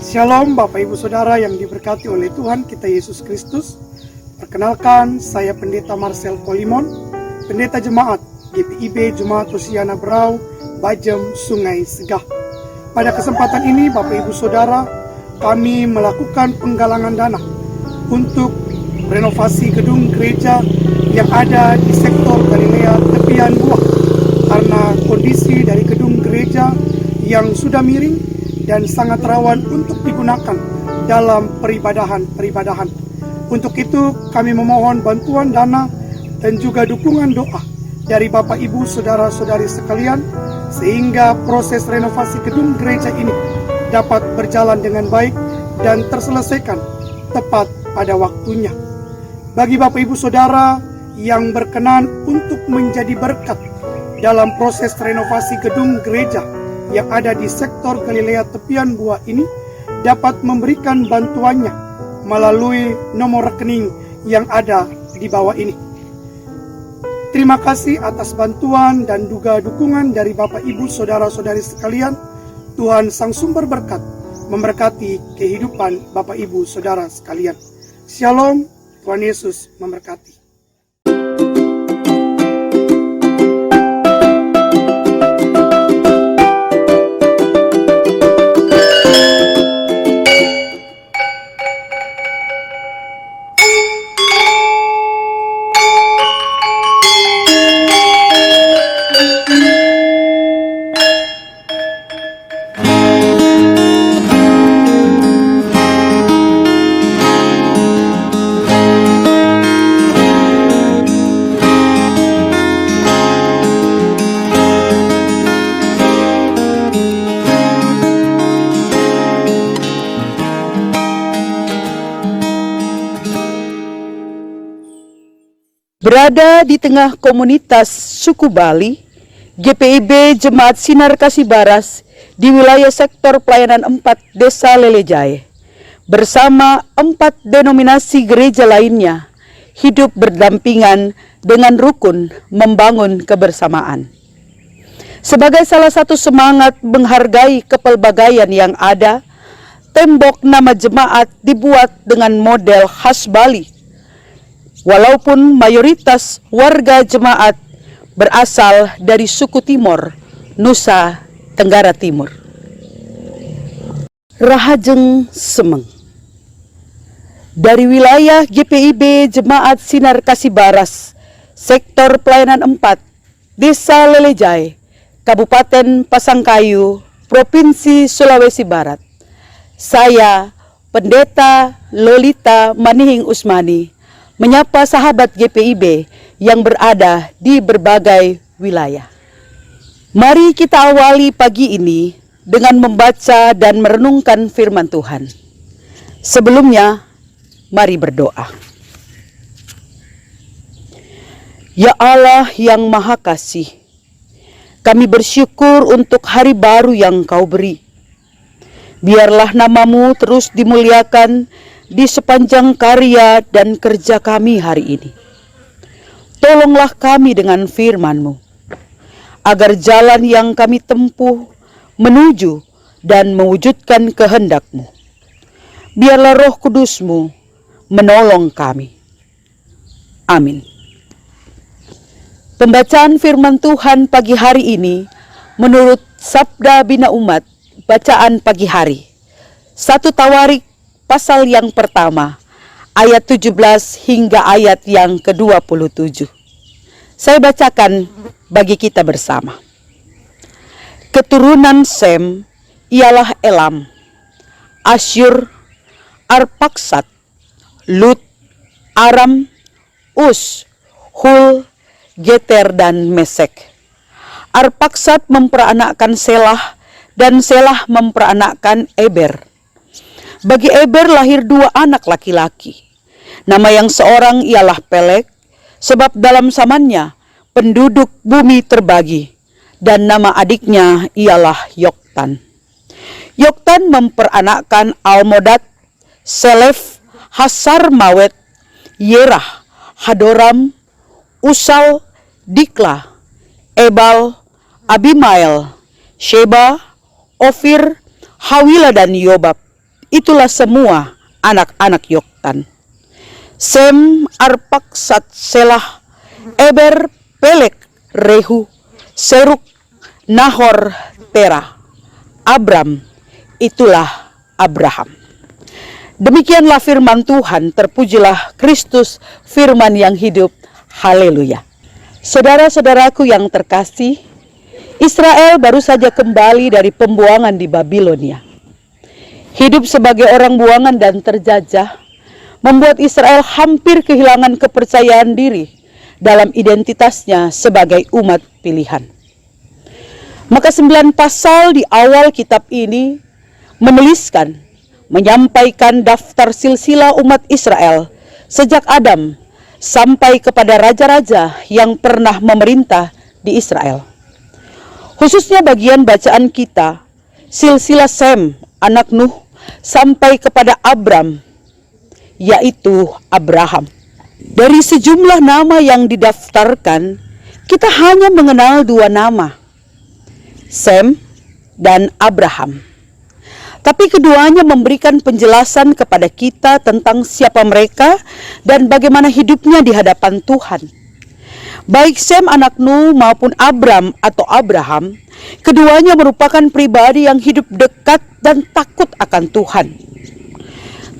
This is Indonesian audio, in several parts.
Shalom Bapak Ibu Saudara yang diberkati oleh Tuhan kita Yesus Kristus. Perkenalkan, saya Pendeta Marcel Polimon, Pendeta Jemaat GPIB Jemaat Hosiana Berau, Bajem, Sungai Segah. Pada kesempatan ini Bapak Ibu Saudara, kami melakukan penggalangan dana untuk renovasi gedung gereja yang ada di sektor Galilea tepian Buah, karena kondisi dari gedung gereja yang sudah miring dan sangat rawan untuk digunakan dalam peribadahan. Untuk itu kami memohon bantuan dana dan juga dukungan doa dari Bapak Ibu Saudara-saudari sekalian, sehingga proses renovasi gedung gereja ini dapat berjalan dengan baik dan terselesaikan tepat pada waktunya. Bagi Bapak Ibu Saudara yang berkenan untuk menjadi berkat dalam proses renovasi gedung gereja yang ada di sektor Galilea tepian Buah ini, dapat memberikan bantuannya melalui nomor rekening yang ada di bawah ini. Terima kasih atas bantuan dan juga dukungan dari Bapak Ibu Saudara-saudari sekalian. Tuhan Sang Sumber Berkat memberkati kehidupan Bapak Ibu Saudara sekalian. Shalom, Tuhan Yesus memberkati. Berada di tengah komunitas suku Bali, GPIB Jemaat Sinar Kasih Baras di wilayah sektor pelayanan 4 Desa Lelejae, bersama 4 denominasi gereja lainnya, hidup berdampingan dengan rukun membangun kebersamaan. Sebagai salah satu semangat menghargai kepelbagaian yang ada, tembok nama jemaat dibuat dengan model khas Bali. Walaupun mayoritas warga jemaat berasal dari suku Timor, Nusa Tenggara Timur. Rahajeng Semeng. Dari wilayah GPIB Jemaat Sinar Kasih Baras, sektor pelayanan 4, Desa Lelejae, Kabupaten Pasangkayu, Provinsi Sulawesi Barat. Saya, Pendeta Lolita Manihing Usmani, menyapa sahabat GPIB yang berada di berbagai wilayah. Mari kita awali pagi ini dengan membaca dan merenungkan firman Tuhan. Sebelumnya, mari berdoa. Ya Allah yang Maha Kasih, kami bersyukur untuk hari baru yang Kau beri. Biarlah nama-Mu terus dimuliakan di sepanjang karya dan kerja kami hari ini. Tolonglah kami dengan firman-Mu, agar jalan yang kami tempuh menuju dan mewujudkan kehendak-Mu. Biarlah Roh Kudus-Mu menolong kami. Amin. Pembacaan firman Tuhan pagi hari ini menurut Sabda Bina Umat, bacaan pagi hari. 1 Tawarik pasal yang pertama, ayat 17 hingga ayat yang ke-27. Saya bacakan bagi kita bersama. Keturunan Sem ialah Elam, Asyur, Arpaksad, Lut, Aram, Us, Hul, Geter, dan Mesek. Arpaksad memperanakkan Selah, dan Selah memperanakkan Eber. Bagi Eber lahir 2 anak laki-laki. Nama yang seorang ialah Pelek, sebab dalam zamannya penduduk bumi terbagi, dan nama adiknya ialah Yoktan. Yoktan memperanakkan Almodad, Selef, Hasar Mawet, Yerah, Hadoram, Usal, Dikla, Ebal, Abimael, Sheba, Ofir, Hawila, dan Yobab. itulah semua anak-anak Yoktan. Sem, Arpaksad, Selah, Eber, Pelek, Rehu, Seruk, Nahor, Tera, Abram, itulah Abraham. Demikianlah firman Tuhan, terpujilah Kristus, firman yang hidup. Haleluya. Saudara-saudaraku yang terkasih, Israel baru saja kembali dari pembuangan di Babilonia. Hidup sebagai orang buangan dan terjajah membuat Israel hampir kehilangan kepercayaan diri dalam identitasnya sebagai umat pilihan. Maka 9 pasal di awal kitab ini menyampaikan daftar silsilah umat Israel sejak Adam sampai kepada raja-raja yang pernah memerintah di Israel. Khususnya bagian bacaan kita, silsilah Sem, anak Nuh, sampai kepada Abram, yaitu Abraham. Dari sejumlah nama yang didaftarkan, kita hanya mengenal 2 nama, Sem dan Abraham. Tapi keduanya memberikan penjelasan kepada kita tentang siapa mereka dan bagaimana hidupnya di hadapan Tuhan. Baik Sem anak Nuh maupun Abram atau Abraham, keduanya merupakan pribadi yang hidup dekat dan takut akan Tuhan.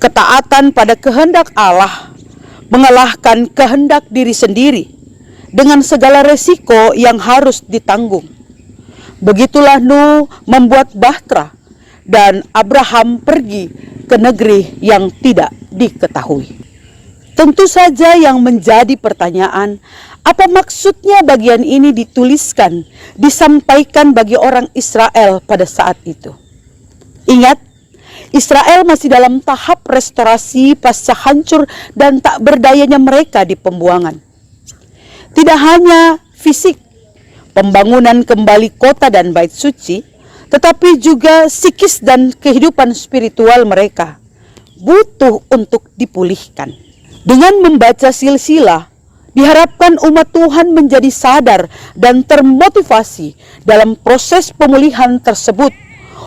Ketaatan pada kehendak Allah mengalahkan kehendak diri sendiri dengan segala resiko yang harus ditanggung. Begitulah Nuh membuat bahtera dan Abraham pergi ke negeri yang tidak diketahui. Tentu saja yang menjadi pertanyaan, apa maksudnya bagian ini dituliskan, disampaikan bagi orang Israel pada saat itu? Ingat, Israel masih dalam tahap restorasi pasca hancur dan tak berdayanya mereka di pembuangan. Tidak hanya fisik, pembangunan kembali kota dan bait suci, tetapi juga psikis dan kehidupan spiritual mereka butuh untuk dipulihkan. Dengan membaca silsilah, diharapkan umat Tuhan menjadi sadar dan termotivasi dalam proses pemulihan tersebut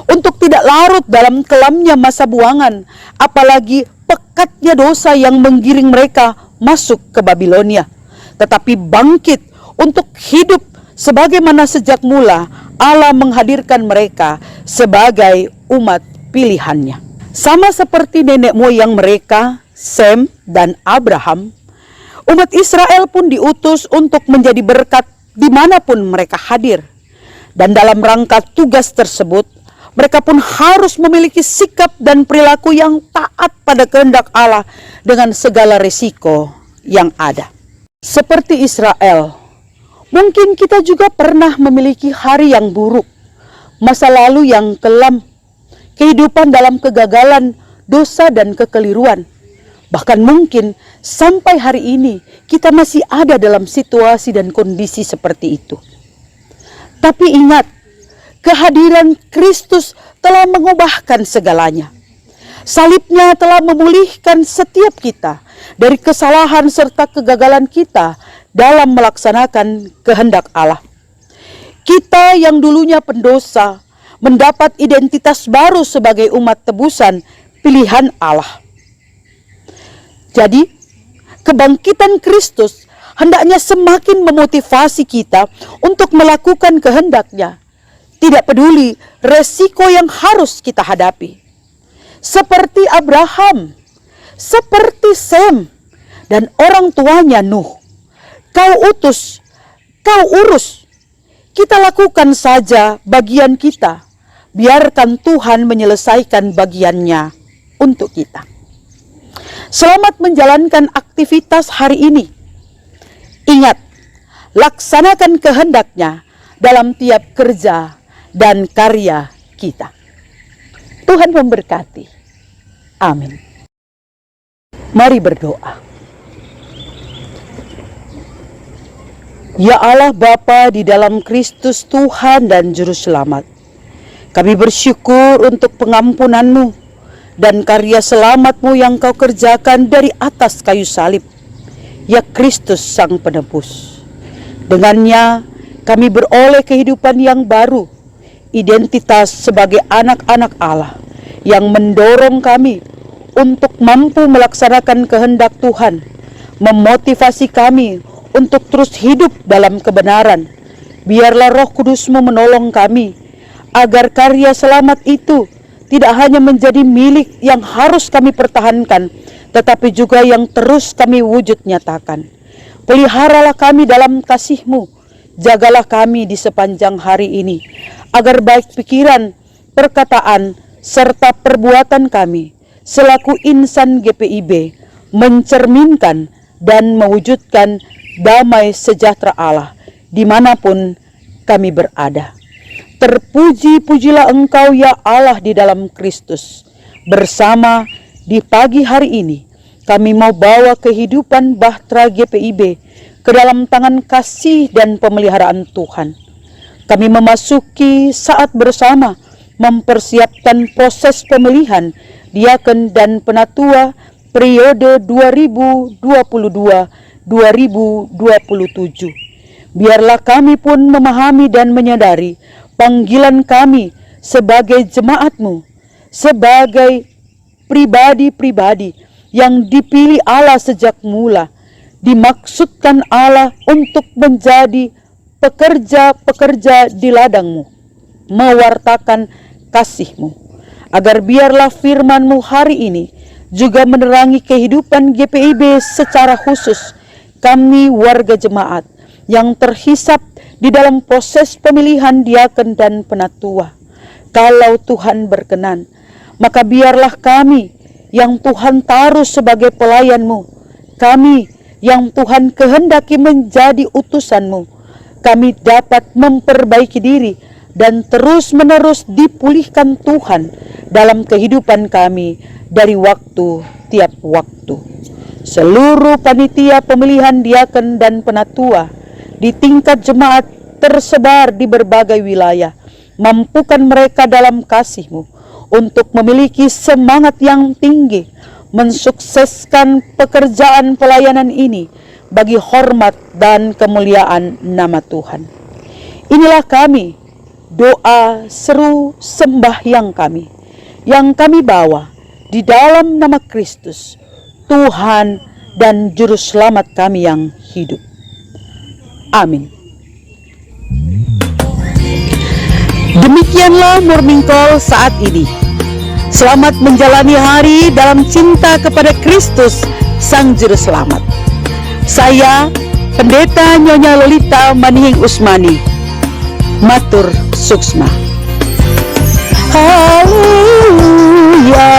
untuk tidak larut dalam kelamnya masa buangan, apalagi pekatnya dosa yang menggiring mereka masuk ke Babilonia, tetapi bangkit untuk hidup sebagaimana sejak mula Allah menghadirkan mereka sebagai umat pilihannya. Sama seperti nenek moyang mereka, Sem dan Abraham, umat Israel pun diutus untuk menjadi berkat dimanapun mereka hadir. Dan dalam rangka tugas tersebut, mereka pun harus memiliki sikap dan perilaku yang taat pada kehendak Allah dengan segala risiko yang ada. Seperti Israel, mungkin kita juga pernah memiliki hari yang buruk, masa lalu yang kelam, kehidupan dalam kegagalan, dosa dan kekeliruan. Bahkan mungkin sampai hari ini kita masih ada dalam situasi dan kondisi seperti itu. Tapi ingat, kehadiran Kristus telah mengubahkan segalanya. Salibnya telah memulihkan setiap kita dari kesalahan serta kegagalan kita dalam melaksanakan kehendak Allah. Kita yang dulunya pendosa mendapat identitas baru sebagai umat tebusan pilihan Allah. Jadi, kebangkitan Kristus hendaknya semakin memotivasi kita untuk melakukan kehendak-Nya, tidak peduli resiko yang harus kita hadapi. Seperti Abraham, seperti Sem, dan orang tuanya Nuh. Kau utus, kau urus. Kita lakukan saja bagian kita. Biarkan Tuhan menyelesaikan bagiannya untuk kita. Selamat menjalankan aktivitas hari ini. Ingat, laksanakan kehendak-Nya dalam tiap kerja dan karya kita. Tuhan memberkati. Amin. Mari berdoa. Ya Allah Bapa di dalam Kristus Tuhan dan Juru Selamat, kami bersyukur untuk pengampunan-Mu dan karya selamat-Mu yang Kau kerjakan dari atas kayu salib, ya Kristus Sang Penebus. Dengannya kami beroleh kehidupan yang baru, identitas sebagai anak-anak Allah yang mendorong kami untuk mampu melaksanakan kehendak Tuhan, memotivasi kami untuk terus hidup dalam kebenaran. Biarlah Roh Kudus-Mu menolong kami, agar karya selamat itu tidak hanya menjadi milik yang harus kami pertahankan, tetapi juga yang terus kami wujud nyatakan. Peliharalah kami dalam kasih-Mu, jagalah kami di sepanjang hari ini, agar baik pikiran, perkataan, serta perbuatan kami selaku insan GPIB mencerminkan dan mewujudkan damai sejahtera Allah dimanapun kami berada. Terpuji-pujilah Engkau ya Allah di dalam Kristus. Bersama di pagi hari ini kami mau bawa kehidupan bahtera GPIB ke dalam tangan kasih dan pemeliharaan Tuhan. Kami memasuki saat bersama mempersiapkan proses pemilihan diaken dan penatua periode 2022-2027. Biarlah kami pun memahami dan menyadari panggilan kami sebagai jemaat-Mu, sebagai pribadi-pribadi yang dipilih Allah sejak mula, dimaksudkan Allah untuk menjadi pekerja-pekerja di ladang-Mu, mewartakan kasih-Mu, agar biarlah firman-Mu hari ini juga menerangi kehidupan GPIB secara khusus kami warga jemaat yang terhisap di dalam proses pemilihan diaken dan penatua. Kalau Tuhan berkenan, maka biarlah kami yang Tuhan taruh sebagai pelayan-Mu, kami yang Tuhan kehendaki menjadi utusan-Mu, kami dapat memperbaiki diri dan terus-menerus dipulihkan Tuhan dalam kehidupan kami dari waktu tiap waktu. Seluruh panitia pemilihan diaken dan penatua di tingkat jemaat tersebar di berbagai wilayah, mampukan mereka dalam kasih-Mu untuk memiliki semangat yang tinggi, mensukseskan pekerjaan pelayanan ini bagi hormat dan kemuliaan nama Tuhan. Inilah kami, doa, seru, sembahyang kami, yang kami bawa di dalam nama Kristus, Tuhan dan Juru Selamat kami yang hidup. Amin. Demikianlah Morning Call saat ini. Selamat menjalani hari dalam cinta kepada Kristus, Sang Juru Selamat. Saya, Pendeta Nyonya Lolita Manihing Usmani, matur suksma. Haleluya,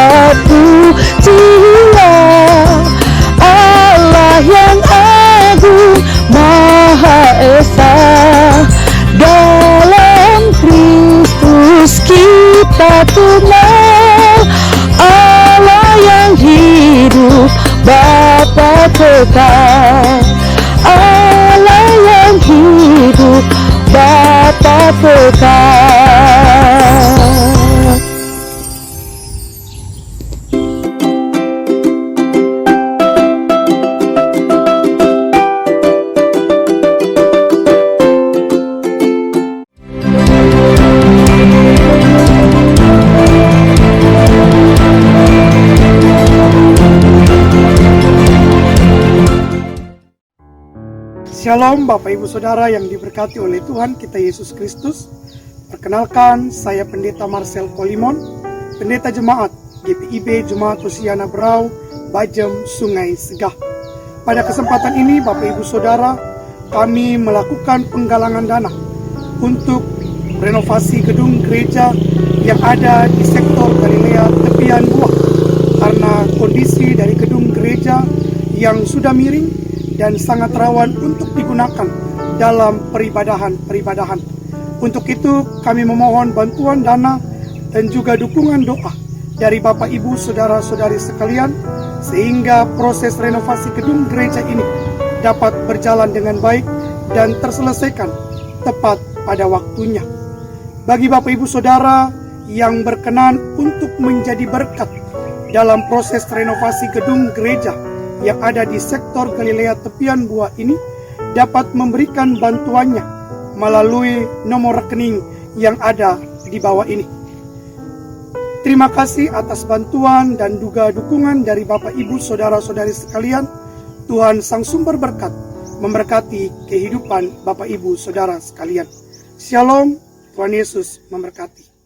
pujilah Allah yang agung Maha Esa. Dalam Kristus kita kenal Allah yang hidup, Bapa kekal. Allah yang hidup, Bapa kekal. Shalom Bapak Ibu Saudara yang diberkati oleh Tuhan kita Yesus Kristus. Perkenalkan, saya Pendeta Marcel Kolimon, Pendeta Jemaat GPIB Jemaat Hosiana Brau, Bajem, Sungai Segah. Pada kesempatan ini Bapak Ibu Saudara, kami melakukan penggalangan dana untuk renovasi gedung gereja yang ada di sektor Galilea Tepian Buah, karena kondisi dari gedung gereja yang sudah miring dan sangat rawan untuk digunakan dalam peribadahan. Untuk itu kami memohon bantuan dana dan juga dukungan doa dari Bapak Ibu Saudara-saudari sekalian, sehingga proses renovasi gedung gereja ini dapat berjalan dengan baik dan terselesaikan tepat pada waktunya. Bagi Bapak Ibu Saudara yang berkenan untuk menjadi berkat dalam proses renovasi gedung gereja yang ada di sektor Galilea Tepian Buah ini, dapat memberikan bantuannya melalui nomor rekening yang ada di bawah ini. Terima kasih atas bantuan dan juga dukungan dari Bapak Ibu Saudara-saudari sekalian. Tuhan Sang Sumber Berkat memberkati kehidupan Bapak Ibu Saudara sekalian. Shalom, Tuhan Yesus memberkati.